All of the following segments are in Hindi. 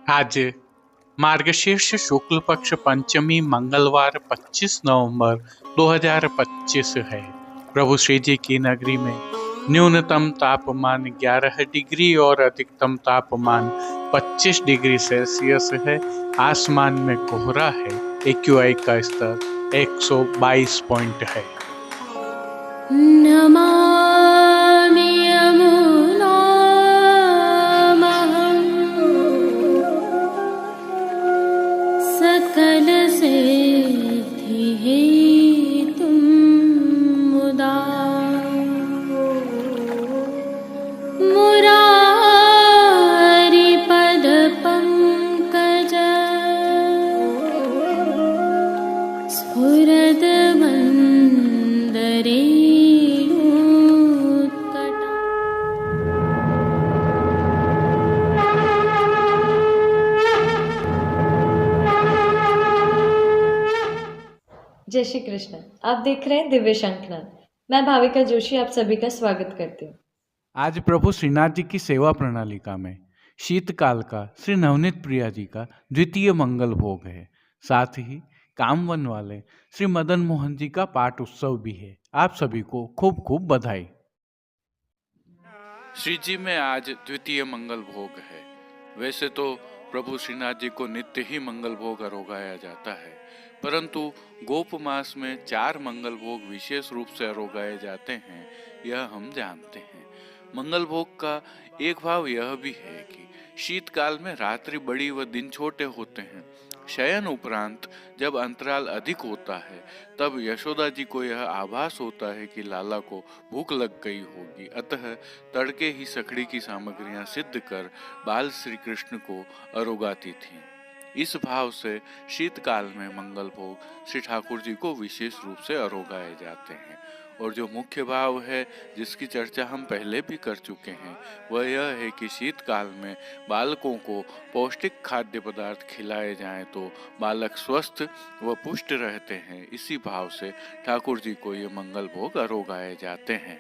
आज मार्गशीर्ष शुक्ल पक्ष पंचमी मंगलवार 25 नवंबर 2025 है। प्रभु श्री जी की नगरी में न्यूनतम तापमान 11 डिग्री और अधिकतम तापमान 25 डिग्री सेल्सियस है। आसमान में कोहरा है। AQI का स्तर 122 पॉइंट है। नमामि यमुनामहं सकलसिद्धिहेतुं मुदा मुरारिपदपङ्कज स्फुरद्वन्दरे जय श्री कृष्ण। आप देख रहे हैं दिव्य शंखनाद। मैं भाविका जोशी आप सभी का स्वागत करती हूँ। आज प्रभु श्रीनाथ जी की सेवा प्रणालिका में शीतकाल का श्री नवनीत प्रिया जी का द्वितीय मंगल भोग है। साथ ही कामवन वाले श्री मदन मोहन जी का पाठ उत्सव भी है। आप सभी को खूब खूब बधाई। श्री जी में आज द्वितीय मंगल भोग है। वैसे तो प्रभु श्रीनाथ जी को नित्य ही मंगल भोग अरोगाया जाता है, परंतु गोप मास में 4 मंगल भोग विशेष रूप से अरोगाए जाते हैं, यह हम जानते हैं। मंगल भोग का एक भाव यह भी है कि शीतकाल में रात्रि बड़ी व दिन छोटे होते हैं। शयन उपरांत जब अंतराल अधिक होता है तब यशोदा जी को यह आभास होता है कि लाला को भूख लग गई होगी, अतः तड़के ही सखड़ी की सामग्रियां सिद्ध कर बाल श्री कृष्ण को अरोगाती थीं। इस भाव से शीतकाल में मंगल भोग श्री ठाकुर जी को विशेष रूप से अरोगाए जाते हैं। और जो मुख्य भाव है जिसकी चर्चा हम पहले भी कर चुके हैं, वह यह है कि शीतकाल में बालकों को पौष्टिक खाद्य पदार्थ खिलाए जाएं तो बालक स्वस्थ व पुष्ट रहते हैं। इसी भाव से ठाकुर जी को ये मंगल भोग अरोगाए जाते हैं।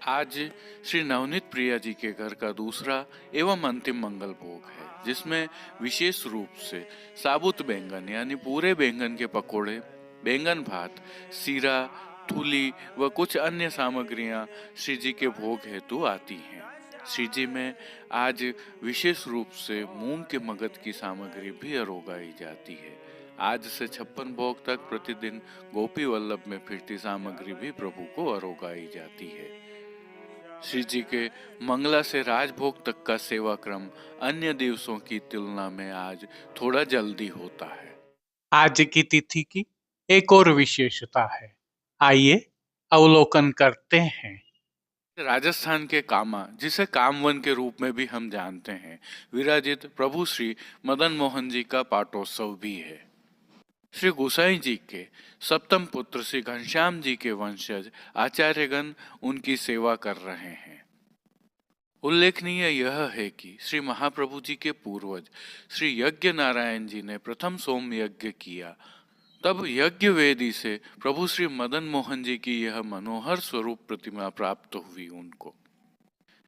आज श्री नवनीत प्रिया जी के घर का दूसरा एवं अंतिम मंगल भोग है, जिसमें विशेष रूप से साबुत बैंगन यानी पूरे बैंगन के पकोड़े, बैंगन भात, सीरा, थूली व कुछ अन्य सामग्रियां श्री जी के भोग हेतु आती हैं। श्री जी में आज विशेष रूप से मूंग के मगध की सामग्री भी अरोगाई जाती है। आज से 56 भोग तक प्रतिदिन गोपी वल्लभ में फिरती सामग्री भी प्रभु को अरोगाई जाती है। श्री जी के मंगला से राजभोग तक का सेवा क्रम अन्य दिवसों की तुलना में आज थोड़ा जल्दी होता है। आज की तिथि की एक और विशेषता है, आइए अवलोकन करते हैं। राजस्थान के कामा, जिसे कामवन के रूप में भी हम जानते हैं, विराजित प्रभु श्री मदन मोहन जी का पाटोत्सव भी है। श्री गोसाई जी के सप्तम पुत्र श्री घनश्याम जी के वंशज आचार्यगण उनकी सेवा कर रहे हैं। उल्लेखनीय यह है कि श्री महाप्रभु जी के पूर्वज श्री यज्ञ नारायण जी ने प्रथम सोम यज्ञ किया, तब यज्ञ वेदी से प्रभु श्री मदन मोहन जी की यह मनोहर स्वरूप प्रतिमा प्राप्त हुई उनको।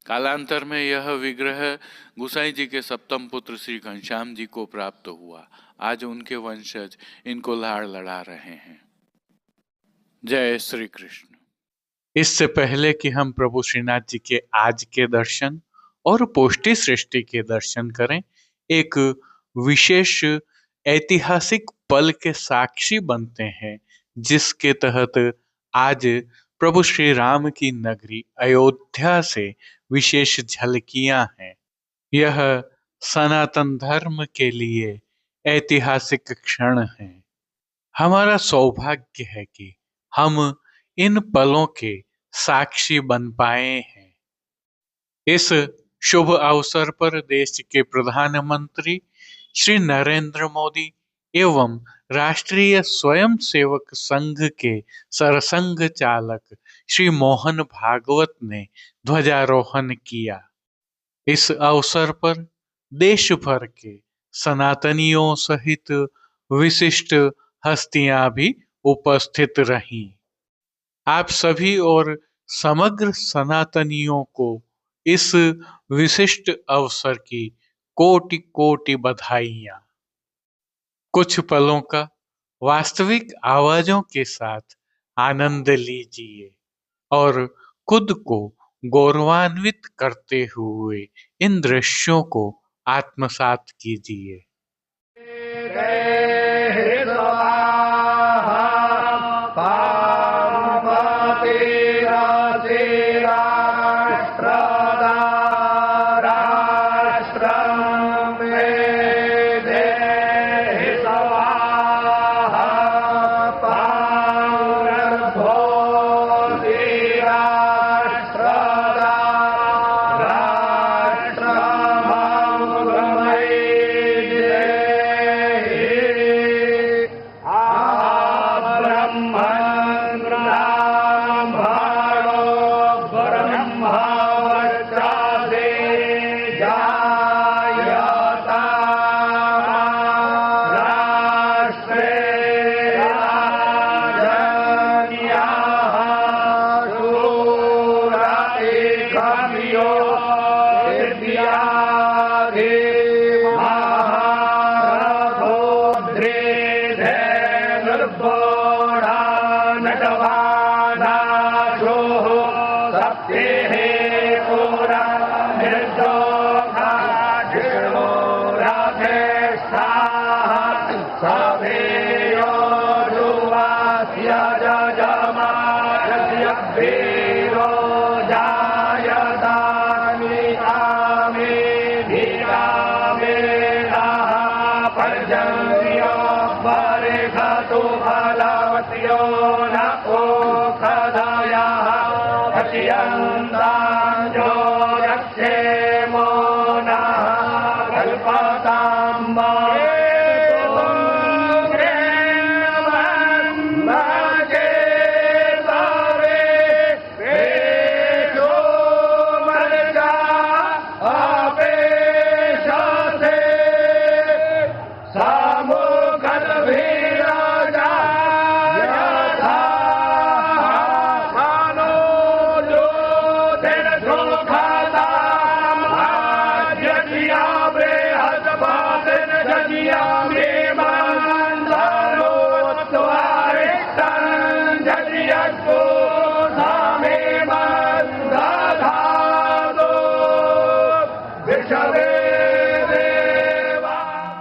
कालांतर में यह विग्रह गुसाई जी के सप्तम पुत्र श्री घनश्याम जी को प्राप्त हुआ। आज उनके वंशज इनको लाड़ लड़ा रहे हैं। जय श्री कृष्ण। इससे पहले कि हम प्रभु श्रीनाथ जी के आज के दर्शन और पोष्टि सृष्टि के दर्शन करें, एक विशेष ऐतिहासिक पल के साक्षी बनते हैं, जिसके तहत आज प्रभु श्री राम की नगरी अयोध्या से विशेष झलकियां हैं। यह सनातन धर्म के लिए ऐतिहासिक क्षण है। हमारा सौभाग्य है कि हम इन पलों के साक्षी बन पाए हैं। इस शुभ अवसर पर देश के प्रधानमंत्री श्री नरेंद्र मोदी एवं राष्ट्रीय स्वयंसेवक संघ के सरसंघ चालक श्री मोहन भागवत ने ध्वजारोहण किया। इस अवसर पर देश भर के सनातनियों सहित विशिष्ट हस्तियां भी उपस्थित रहीं। आप सभी और समग्र सनातनियों को इस विशिष्ट अवसर की कोटि कोटि बधाइयाँ। कुछ पलों का वास्तविक आवाजों के साथ आनंद लीजिए और खुद को गौरवान्वित करते हुए इन दृश्यों को आत्मसात कीजिए।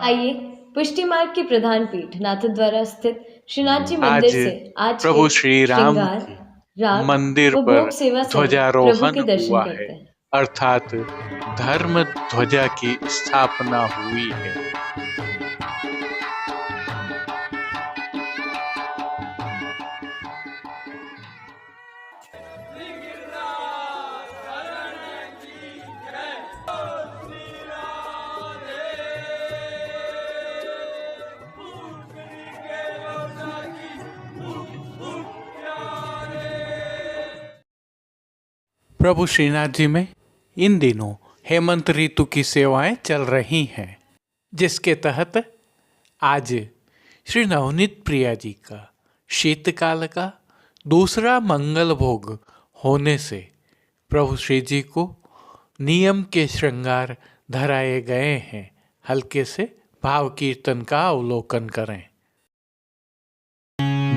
आइए पुष्टि मार्ग की प्रधान पीठ नाथद्वारा स्थित श्रीनाथ जी मंदिर से आज प्रभु के श्री राम श्रृंगार, की राग मंदिर व पर भोग सेवा सहित प्रभु ध्वजारोहण के दर्शन हुआ करते है, हैं। अर्थात धर्म ध्वजा की स्थापना हुई है। प्रभु श्रीनाथ जी में इन दिनों हेमंत ऋतु की सेवाएं चल रही हैं, जिसके तहत आज श्री नवनीत प्रिया जी का शीतकाल का दूसरा मंगल भोग होने से प्रभु श्री जी को नियम के श्रृंगार धराए गए हैं। हल्के से भाव कीर्तन का अवलोकन करें।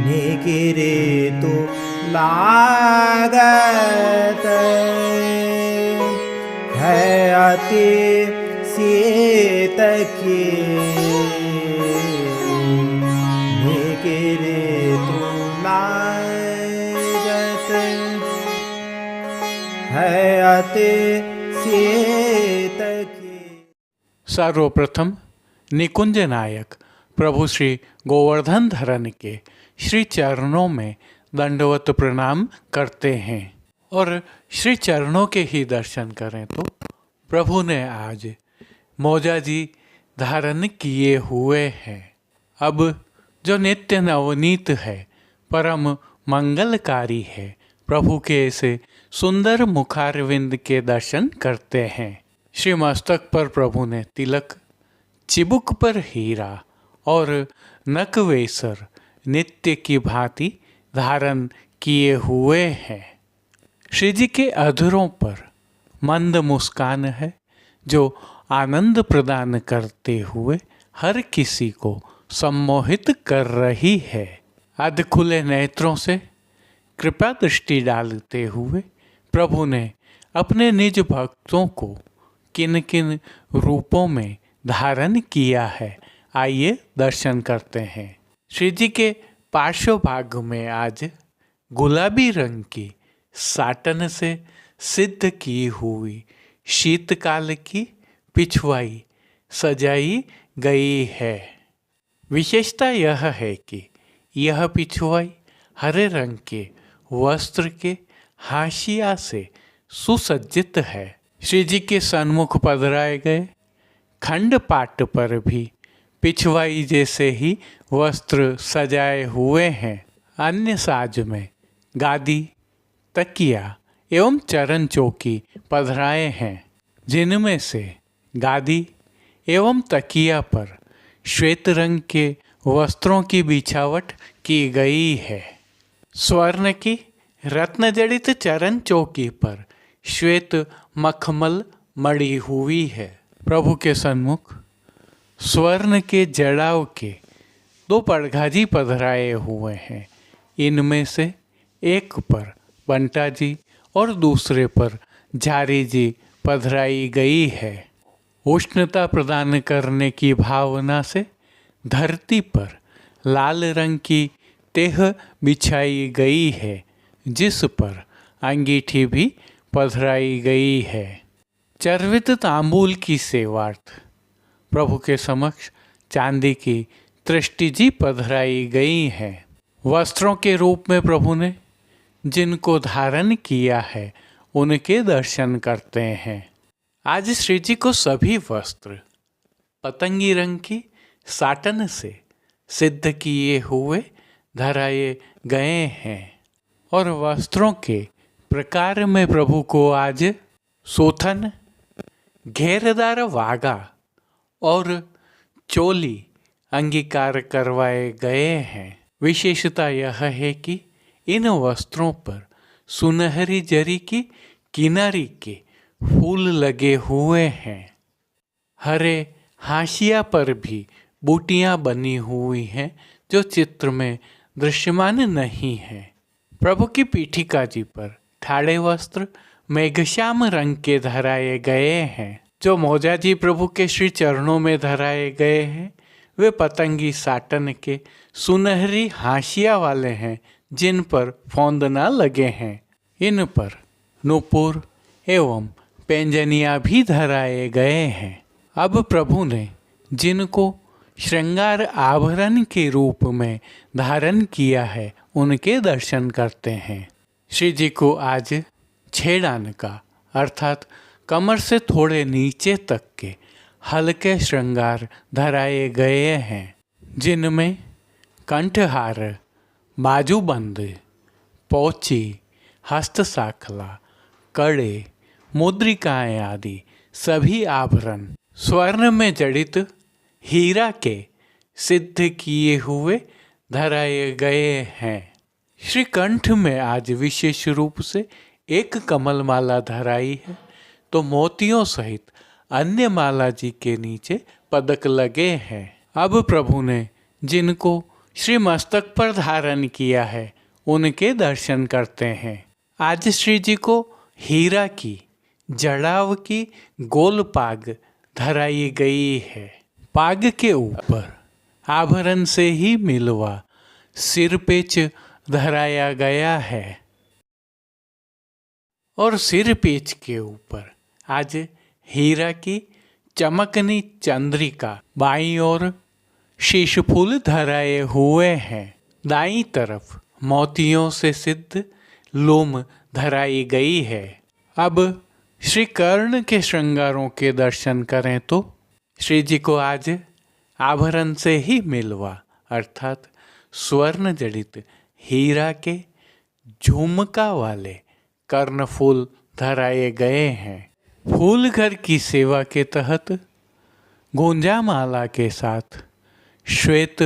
निगिरे तो लागत है अति शीत की, निगिरे तो लागत है अति शीत की। सर्वप्रथम निकुंज नायक प्रभु श्री गोवर्धन धरन के श्री चरणों में दंडवत प्रणाम करते हैं और श्री चरणों के ही दर्शन करें तो प्रभु ने आज मौजा जी धारण किए हुए हैं। अब जो नित्य नवनीत है, परम मंगलकारी है, प्रभु के ऐसे सुंदर मुखारविंद के दर्शन करते हैं। श्री मस्तक पर प्रभु ने तिलक, चिबुक पर हीरा और नकवेसर नित्य की भांति धारण किए हुए हैं। श्री जी के अधरों पर मंद मुस्कान है, जो आनंद प्रदान करते हुए हर किसी को सम्मोहित कर रही है। अध खुले नेत्रों से कृपा दृष्टि डालते हुए प्रभु ने अपने निज भक्तों को किन किन रूपों में धारण किया है, आइए दर्शन करते हैं। श्री जी के पार्श्व भाग में आज गुलाबी रंग की साटन से सिद्ध की हुई शीतकाल की पिछवाई सजाई गई है। विशेषता यह है कि यह पिछवाई हरे रंग के वस्त्र के हाशिया से सुसज्जित है। श्री जी के सन्मुख पधराए गए खंड पाट पर भी पिछवाई जैसे ही वस्त्र सजाए हुए हैं। अन्य साज में गादी, तकिया एवं चरण चौकी पधराए हैं, जिनमें से गादी एवं तकिया पर श्वेत रंग के वस्त्रों की बिछावट की गई है। स्वर्ण की रत्न जड़ित चरण चौकी पर श्वेत मखमल मड़ी हुई है। प्रभु के सन्मुख स्वर्ण के जड़ाव के 2 पड़घाजी पधराए हुए हैं। इनमें से एक पर बंटा जी और दूसरे पर झारी जी पधराई गई है। उष्णता प्रदान करने की भावना से धरती पर लाल रंग की तेह बिछाई गई है, जिस पर अंगीठी भी पधराई गई है। चर्वित तांबूल की सेवार्थ प्रभु के समक्ष चांदी की तृष्टि जी पधराई गई है। वस्त्रों के रूप में प्रभु ने जिनको धारण किया है उनके दर्शन करते हैं। आज श्री जी को सभी वस्त्र पतंगी रंग की साटन से सिद्ध किए हुए धराए गए हैं और वस्त्रों के प्रकार में प्रभु को आज सोथन, घेरदार वागा और चोली अंगीकार करवाए गए हैं। विशेषता यह है कि इन वस्त्रों पर सुनहरी जरी की किनारी के फूल लगे हुए हैं। हरे हाशिया पर भी बूटियां बनी हुई हैं जो चित्र में दृश्यमान नहीं है। प्रभु की पीठिका जी पर ठाड़े वस्त्र मेघश्याम रंग के धराए गए हैं। जो मौजा जी प्रभु के श्री चरणों में धराए गए हैं वे पतंगी साटन के सुनहरी हाशिया वाले हैं, जिन पर फौंदना लगे हैं। इन पर नूपुर एवं पैंजनिया भी धराए गए हैं। अब प्रभु ने जिनको श्रृंगार आभरण के रूप में धारण किया है उनके दर्शन करते हैं। श्री जी को आज छेड़ान का अर्थात कमर से थोड़े नीचे तक के हल्के श्रृंगार धराए गए हैं, जिनमें कंठहार, बाजूबंद, पोची, हस्तसाखला, कड़े, मुद्रिकाएं आदि सभी आभरण स्वर्ण में जड़ित हीरा के सिद्ध किए हुए धराए गए हैं। श्री कंठ में आज विशेष रूप से एक कमल माला धराई है, तो मोतियों सहित अन्य माला जी के नीचे पदक लगे हैं। अब प्रभु ने जिनको श्री मस्तक पर धारण किया है उनके दर्शन करते हैं। आज श्री जी को हीरा की जड़ाव की गोल पाग धराई गई है। पाग के ऊपर आभरण से ही मिलवा सिर पेच धराया गया है और सिर पेच के ऊपर आज हीरा की चमकनी चंद्रिका बाईं ओर शीश फूल धराए हुए हैं। दाईं तरफ मोतियों से सिद्ध लोम धराई गई है। अब श्री कर्ण के श्रृंगारों के दर्शन करें तो श्री जी को आज आभरण से ही मिलवा अर्थात स्वर्ण जड़ित हीरा के झुमका वाले कर्णफूल धराए गए हैं। फूल घर की सेवा के तहत गोंजा माला के साथ श्वेत,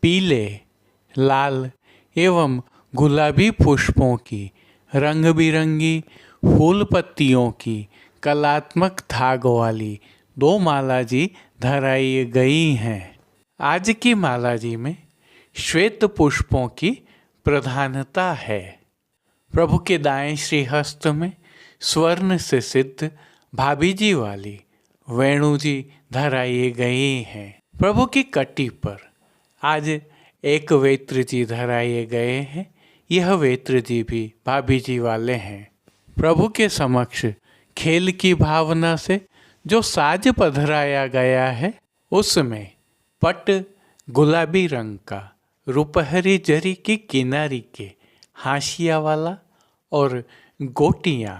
पीले, लाल एवं गुलाबी पुष्पों की रंग बिरंगी फूल पत्तियों की कलात्मक धाग वाली 2 माला जी धराई गई हैं। आज की माला जी में श्वेत पुष्पों की प्रधानता है। प्रभु के दाएं श्रीहस्त में स्वर्ण से सिद्ध भाभी जी वाली वेणु जी धराई गई हैं। प्रभु की कटी पर आज एक वेत्र जी धराए गए हैं। यह वेत्र जी भी भाभी जी वाले हैं। प्रभु के समक्ष खेल की भावना से जो साज पधराया गया है उसमें पट गुलाबी रंग का रुपहरी जरी की किनारी के हाशिया वाला और गोटियां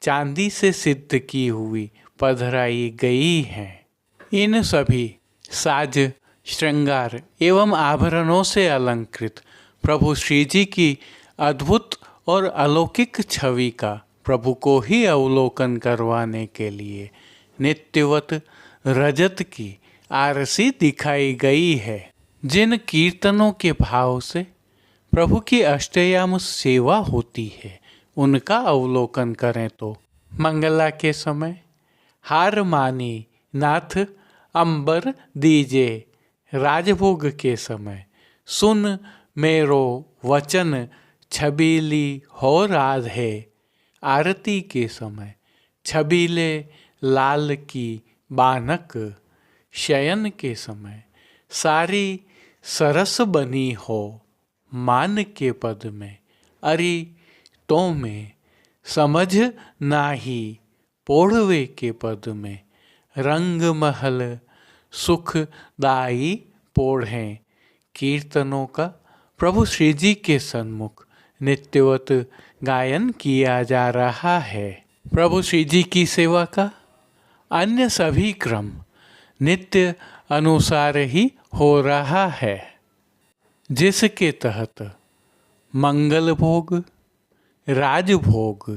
चांदी से सिद्ध की हुई पधराई गई हैं। इन सभी साज श्रृंगार एवं आभरणों से अलंकृत प्रभु श्री जी की अद्भुत और अलौकिक छवि का प्रभु को ही अवलोकन करवाने के लिए नित्यवत रजत की आरसी दिखाई गई है। जिन कीर्तनों के भाव से प्रभु की अष्टयाम सेवा होती है उनका अवलोकन करें तो मंगला के समय हार मानी नाथ अंबर दीजे, राजभोग के समय सुन मेरो वचन छबीली हो राधे, आरती के समय छबीले लाल की बानक, शयन के समय सारी सरस बनी हो मान के पद में, अरि तो में समझ नाही पोढ़वे के पद में, रंग महल सुखदाई पोढ़ें। कीर्तनों का प्रभु श्री जी के सन्मुख नित्यवत गायन किया जा रहा है। प्रभु श्री जी की सेवा का अन्य सभी क्रम नित्य अनुसार ही हो रहा है, जिसके तहत मंगल भोग, राजभोग,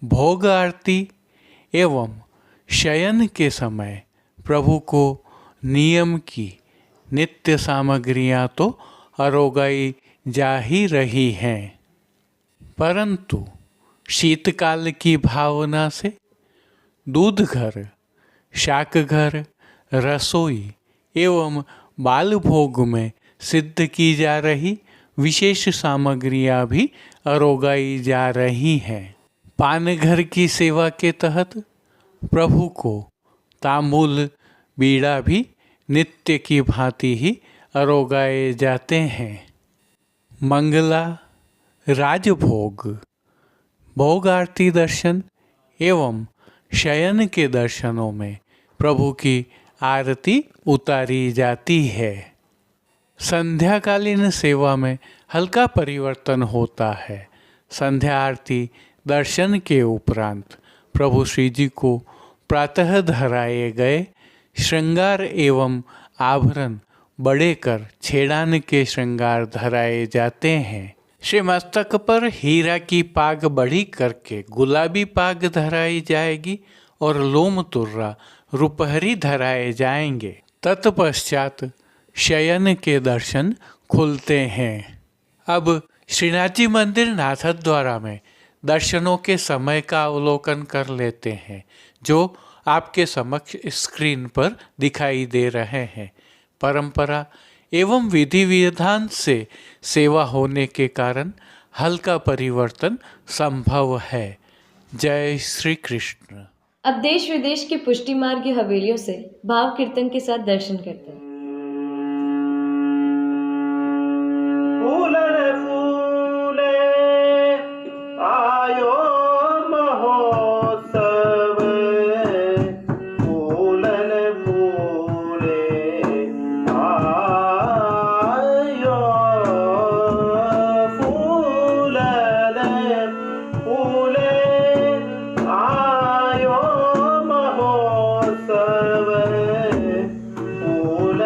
भोग आरती एवं शयन के समय प्रभु को नियम की नित्य सामग्रियां तो अरोगाई जा ही रही हैं, परंतु शीतकाल की भावना से दूध घर, शाक घर, रसोई एवं बाल भोग में सिद्ध की जा रही विशेष सामग्रियां भी अरोगाई जा रही हैं। पान घर की सेवा के तहत प्रभु को तांबूल बीड़ा भी नित्य की भांति ही अरोगाए जाते हैं। मंगला, राजभोग, भोग आरती दर्शन एवं शयन के दर्शनों में प्रभु की आरती उतारी जाती है। संध्याकालीन सेवा में हल्का परिवर्तन होता है। संध्या आरती दर्शन के उपरांत प्रभु श्री जी को प्रातः धराए गए श्रृंगार एवं आभरण बड़े कर छेड़ान के श्रृंगार धराए जाते हैं। श्री मस्तक पर हीरा की पाग बड़ी करके गुलाबी पाग धराई जाएगी और लोम तुर्रा रुपहरी धराए जाएंगे। तत्पश्चात शयन के दर्शन खुलते हैं। अब श्रीनाथ जी मंदिर नाथद्वारा में दर्शनों के समय का अवलोकन कर लेते हैं, जो आपके समक्ष स्क्रीन पर दिखाई दे रहे हैं। परंपरा एवं विधि विधान से सेवा होने के कारण हल्का परिवर्तन संभव है। जय श्री कृष्ण। अब देश विदेश की पुष्टि मार्ग की हवेलियों से भाव कीर्तन के साथ दर्शन करते हैं। फूले फूले आयो महोत्सव, फूलन फूले आयो, फूलन फूले आयो महोत्सव, फूलन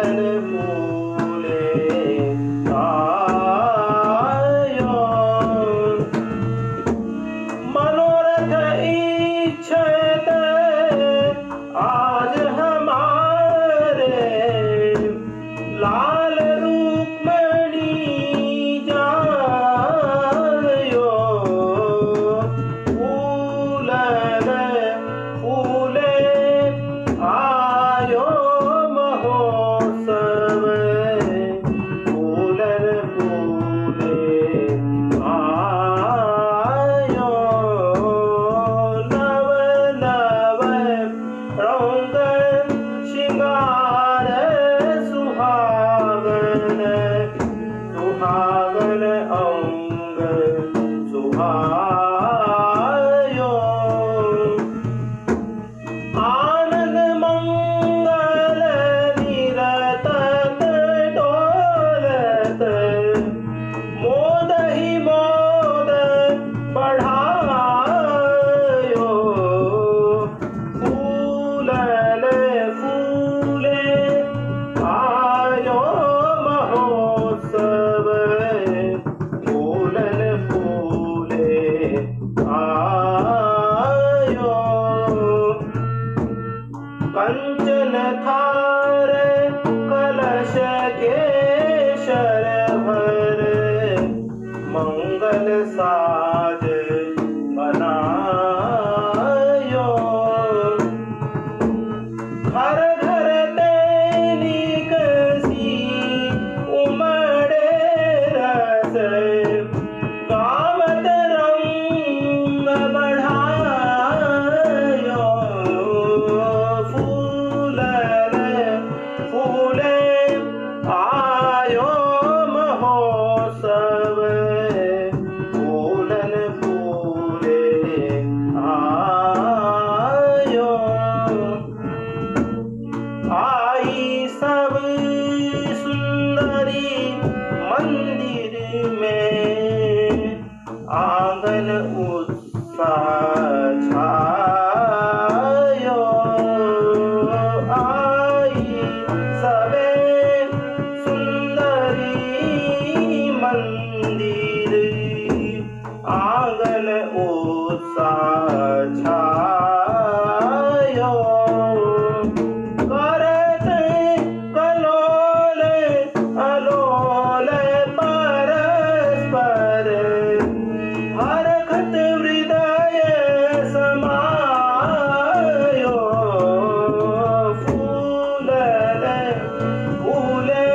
फूले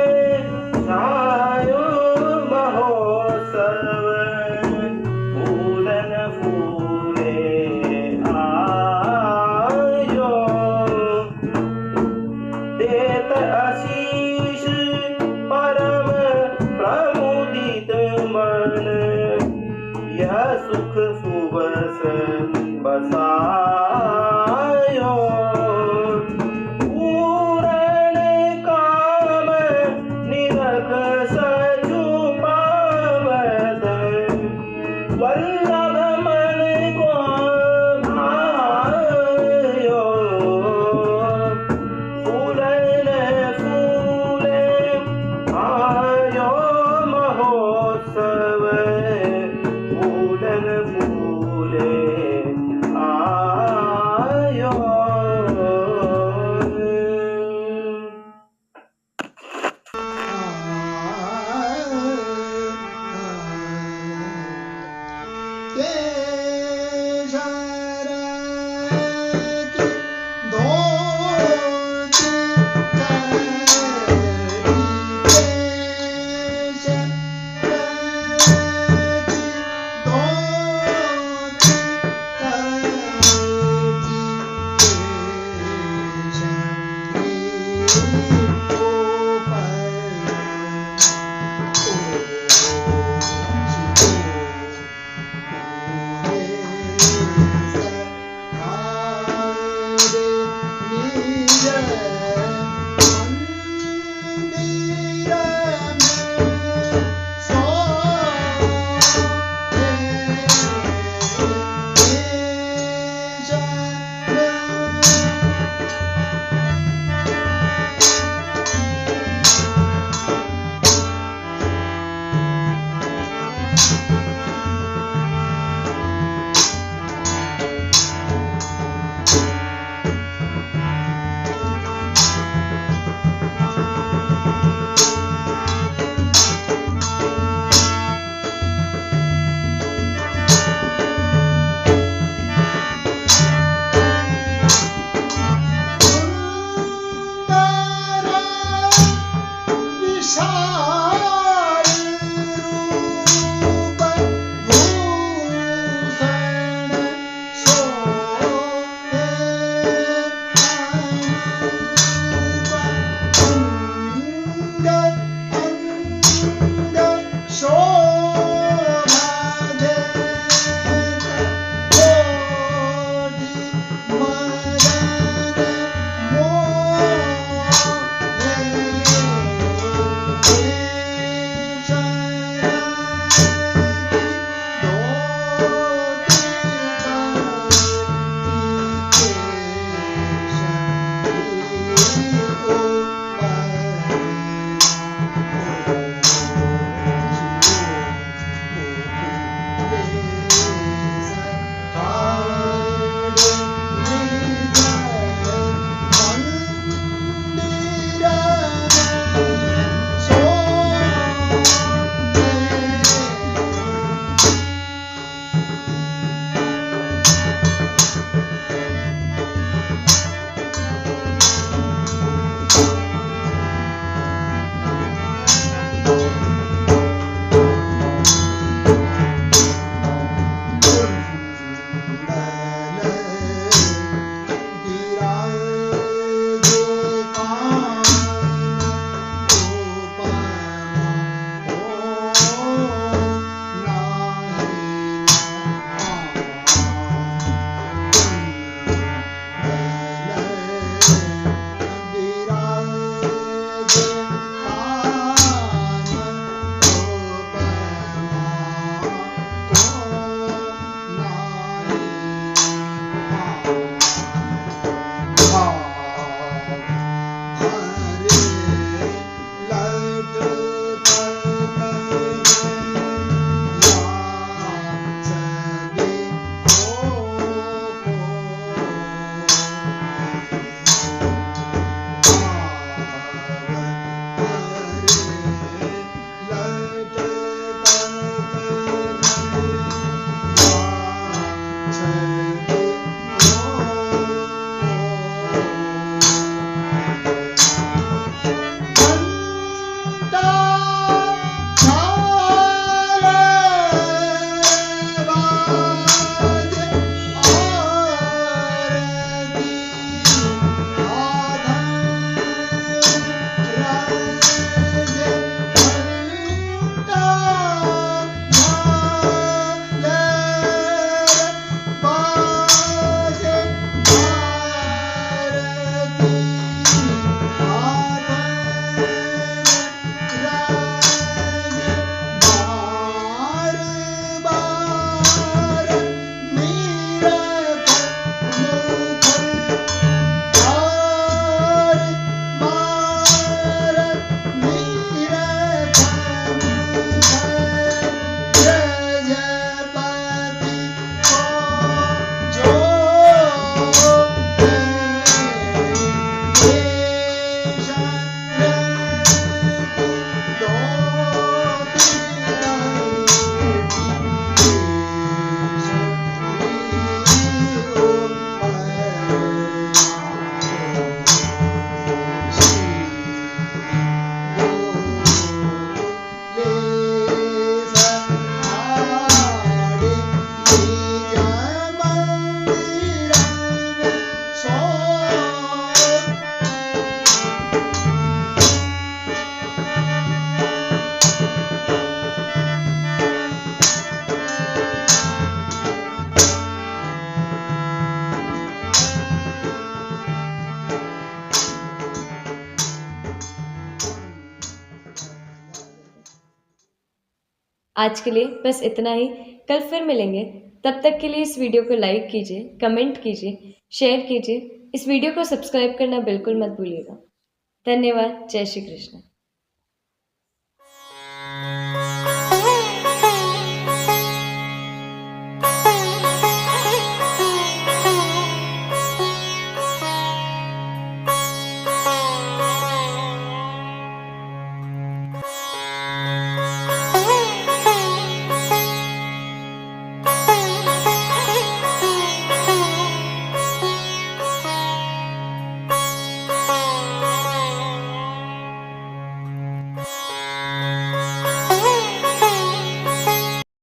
छायो महोत्सव फूलन फूले आयो देत आशीष परम प्रमुदित मन यह सुख सुबस बसायो पूरण काम निरख सचु पावत वल्लभ मन को भायो फूलन फूल आज के लिए बस इतना ही। कल फिर मिलेंगे, तब तक के लिए इस वीडियो को लाइक कीजिए, कमेंट कीजिए, शेयर कीजिए। इस वीडियो को सब्सक्राइब करना बिल्कुल मत भूलिएगा। धन्यवाद। जय श्री कृष्ण।